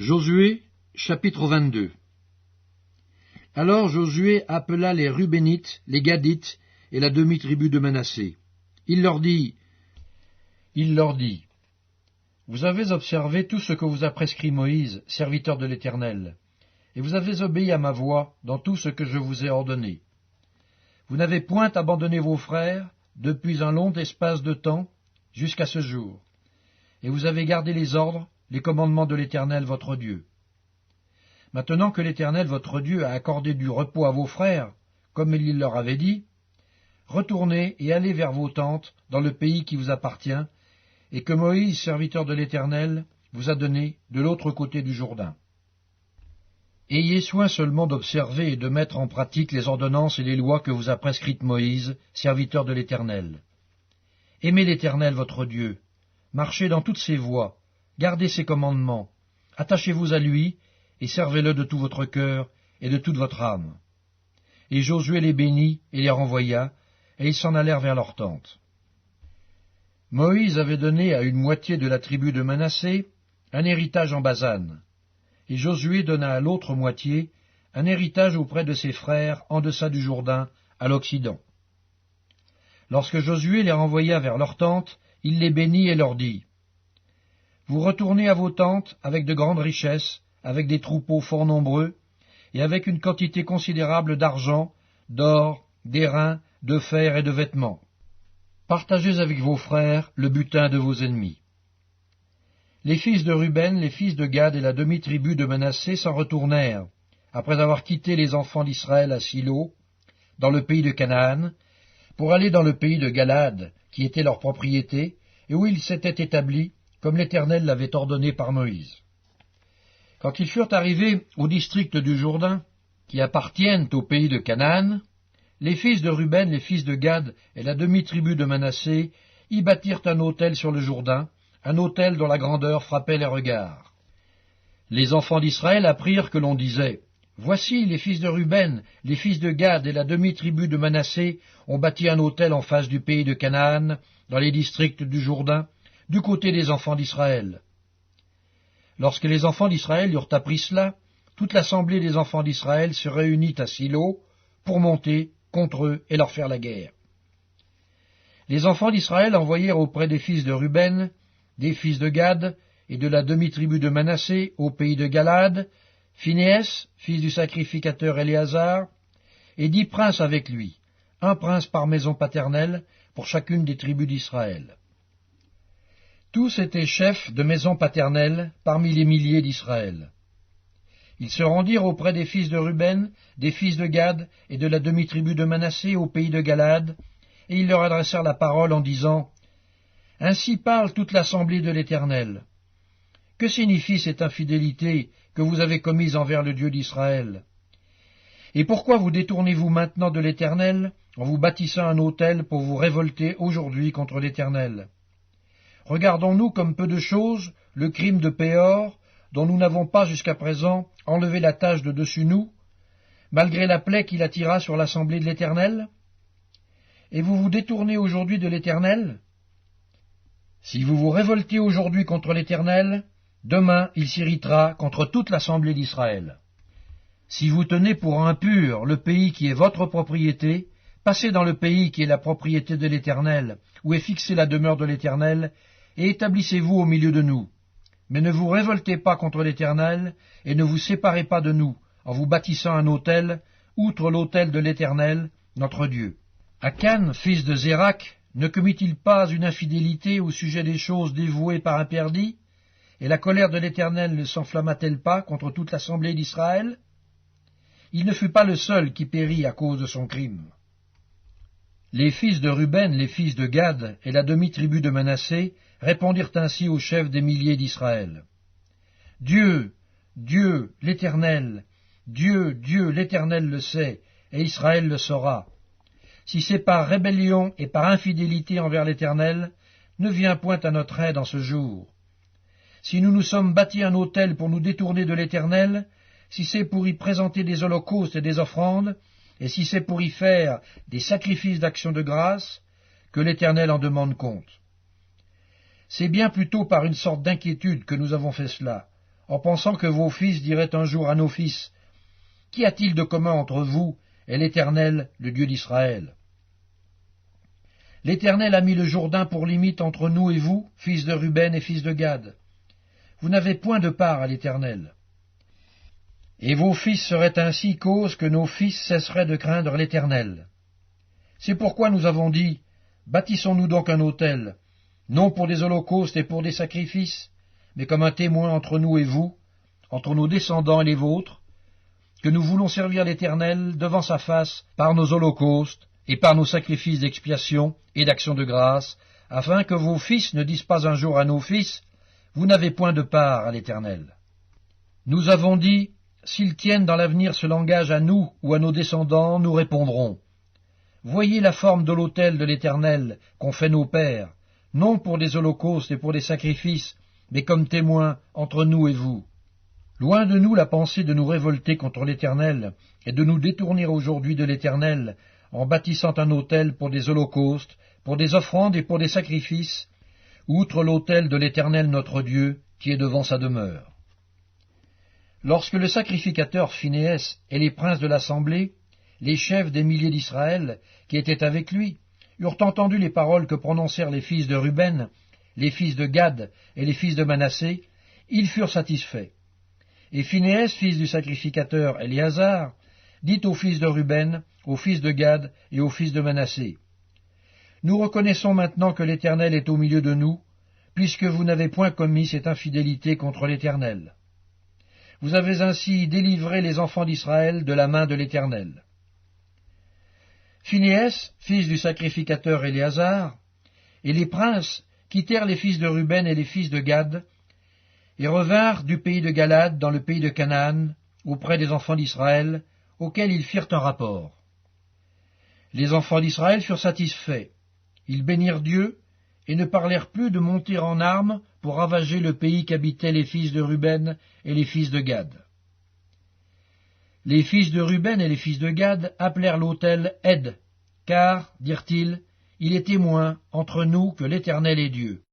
Josué, chapitre 22. Alors Josué appela les Rubénites, les Gadites et la demi-tribu de Manassé. Il leur dit, Vous avez observé tout ce que vous a prescrit Moïse, serviteur de l'Éternel, et vous avez obéi à ma voix dans tout ce que je vous ai ordonné. Vous n'avez point abandonné vos frères depuis un long espace de temps jusqu'à ce jour, et vous avez gardé les ordres, les commandements de l'Éternel votre Dieu. Maintenant que l'Éternel votre Dieu a accordé du repos à vos frères, comme il leur avait dit, retournez et allez vers vos tentes dans le pays qui vous appartient, et que Moïse, serviteur de l'Éternel, vous a donné de l'autre côté du Jourdain. Ayez soin seulement d'observer et de mettre en pratique les ordonnances et les lois que vous a prescrites Moïse, serviteur de l'Éternel. Aimez l'Éternel votre Dieu, marchez dans toutes ses voies, gardez ses commandements, attachez-vous à lui, et servez-le de tout votre cœur et de toute votre âme. Et Josué les bénit et les renvoya, et ils s'en allèrent vers leur tente. Moïse avait donné à une moitié de la tribu de Manassé un héritage en Basane, et Josué donna à l'autre moitié un héritage auprès de ses frères en deçà du Jourdain, à l'Occident. Lorsque Josué les renvoya vers leur tente, il les bénit et leur dit, « Vous retournez à vos tentes avec de grandes richesses, avec des troupeaux fort nombreux, et avec une quantité considérable d'argent, d'or, d'airain, de fer et de vêtements. Partagez avec vos frères le butin de vos ennemis. » Les fils de Ruben, les fils de Gad et la demi-tribu de Manassé s'en retournèrent, après avoir quitté les enfants d'Israël à Silo, dans le pays de Canaan, pour aller dans le pays de Galad, qui était leur propriété, et où ils s'étaient établis, comme l'Éternel l'avait ordonné par Moïse. Quand ils furent arrivés au district du Jourdain, qui appartiennent au pays de Canaan, les fils de Ruben, les fils de Gad et la demi-tribu de Manassé y bâtirent un autel sur le Jourdain, un autel dont la grandeur frappait les regards. Les enfants d'Israël apprirent que l'on disait, « Voici les fils de Ruben, les fils de Gad et la demi-tribu de Manassé ont bâti un autel en face du pays de Canaan, dans les districts du Jourdain, du côté des enfants d'Israël. » Lorsque les enfants d'Israël eurent appris cela, toute l'assemblée des enfants d'Israël se réunit à Silo pour monter contre eux et leur faire la guerre. Les enfants d'Israël envoyèrent auprès des fils de Ruben, des fils de Gad et de la demi-tribu de Manassé au pays de Galad, Phinéas, fils du sacrificateur Éléazar, et 10 princes avec lui, un prince par maison paternelle pour chacune des tribus d'Israël. Tous étaient chefs de maison paternelle parmi les milliers d'Israël. Ils se rendirent auprès des fils de Ruben, des fils de Gad et de la demi-tribu de Manassé au pays de Galad, et ils leur adressèrent la parole en disant, « Ainsi parle toute l'assemblée de l'Éternel. Que signifie cette infidélité que vous avez commise envers le Dieu d'Israël? Et pourquoi vous détournez-vous maintenant de l'Éternel en vous bâtissant un autel pour vous révolter aujourd'hui contre l'Éternel? Regardons-nous comme peu de choses le crime de Péor, dont nous n'avons pas jusqu'à présent enlevé la tache de dessus nous, malgré la plaie qu'il attira sur l'assemblée de l'Éternel? Et vous vous détournez aujourd'hui de l'Éternel? Si vous vous révoltez aujourd'hui contre l'Éternel, demain il s'irritera contre toute l'assemblée d'Israël. Si vous tenez pour impur le pays qui est votre propriété, passez dans le pays qui est la propriété de l'Éternel, où est fixée la demeure de l'Éternel, et établissez-vous au milieu de nous. Mais ne vous révoltez pas contre l'Éternel, et ne vous séparez pas de nous, en vous bâtissant un autel, outre l'autel de l'Éternel, notre Dieu. Akan, fils de Zérak, ne commit-il pas une infidélité au sujet des choses dévouées par un perdit, et la colère de l'Éternel ne s'enflamma-t-elle pas contre toute l'assemblée d'Israël? Il ne fut pas le seul qui périt à cause de son crime. Les fils de Ruben, les fils de Gad et la demi-tribu de Manassé répondirent ainsi aux chefs des milliers d'Israël. « Dieu, Dieu, l'Éternel, Dieu, l'Éternel le sait, et Israël le saura. Si c'est par rébellion et par infidélité envers l'Éternel, ne viens point à notre aide en ce jour. Si nous nous sommes bâtis un autel pour nous détourner de l'Éternel, si c'est pour y présenter des holocaustes et des offrandes, et si c'est pour y faire des sacrifices d'action de grâce, que l'Éternel en demande compte. C'est bien plutôt par une sorte d'inquiétude que nous avons fait cela, en pensant que vos fils diraient un jour à nos fils, « Qu'y a-t-il de commun entre vous et l'Éternel, le Dieu d'Israël ?» L'Éternel a mis le Jourdain pour limite entre nous et vous, fils de Ruben et fils de Gad. Vous n'avez point de part à l'Éternel. Et vos fils seraient ainsi cause que nos fils cesseraient de craindre l'Éternel. C'est pourquoi nous avons dit, bâtissons-nous donc un autel, non pour des holocaustes et pour des sacrifices, mais comme un témoin entre nous et vous, entre nos descendants et les vôtres, que nous voulons servir l'Éternel devant sa face par nos holocaustes et par nos sacrifices d'expiation et d'action de grâce, afin que vos fils ne disent pas un jour à nos fils, vous n'avez point de part à l'Éternel. Nous avons dit, s'ils tiennent dans l'avenir ce langage à nous ou à nos descendants, nous répondrons. Voyez la forme de l'autel de l'Éternel qu'ont fait nos pères, non pour des holocaustes et pour des sacrifices, mais comme témoins entre nous et vous. Loin de nous la pensée de nous révolter contre l'Éternel et de nous détourner aujourd'hui de l'Éternel en bâtissant un autel pour des holocaustes, pour des offrandes et pour des sacrifices, outre l'autel de l'Éternel notre Dieu qui est devant sa demeure. Lorsque le sacrificateur Phinéas et les princes de l'assemblée, les chefs des milliers d'Israël qui étaient avec lui, eurent entendu les paroles que prononcèrent les fils de Ruben, les fils de Gad et les fils de Manassé, ils furent satisfaits. Et Phinéas, fils du sacrificateur Éléazar, dit aux fils de Ruben, aux fils de Gad et aux fils de Manassé, « Nous reconnaissons maintenant que l'Éternel est au milieu de nous, puisque vous n'avez point commis cette infidélité contre l'Éternel. Vous avez ainsi délivré les enfants d'Israël de la main de l'Éternel. » Phinéas, fils du sacrificateur Éléazar, et les princes quittèrent les fils de Ruben et les fils de Gad, et revinrent du pays de Galad dans le pays de Canaan, auprès des enfants d'Israël, auxquels ils firent un rapport. Les enfants d'Israël furent satisfaits. Ils bénirent Dieu, et ne parlèrent plus de monter en armes pour ravager le pays qu'habitaient les fils de Ruben et les fils de Gad. Les fils de Ruben et les fils de Gad appelèrent l'autel Ed, car, dirent-ils, il est témoin entre nous que l'Éternel est Dieu.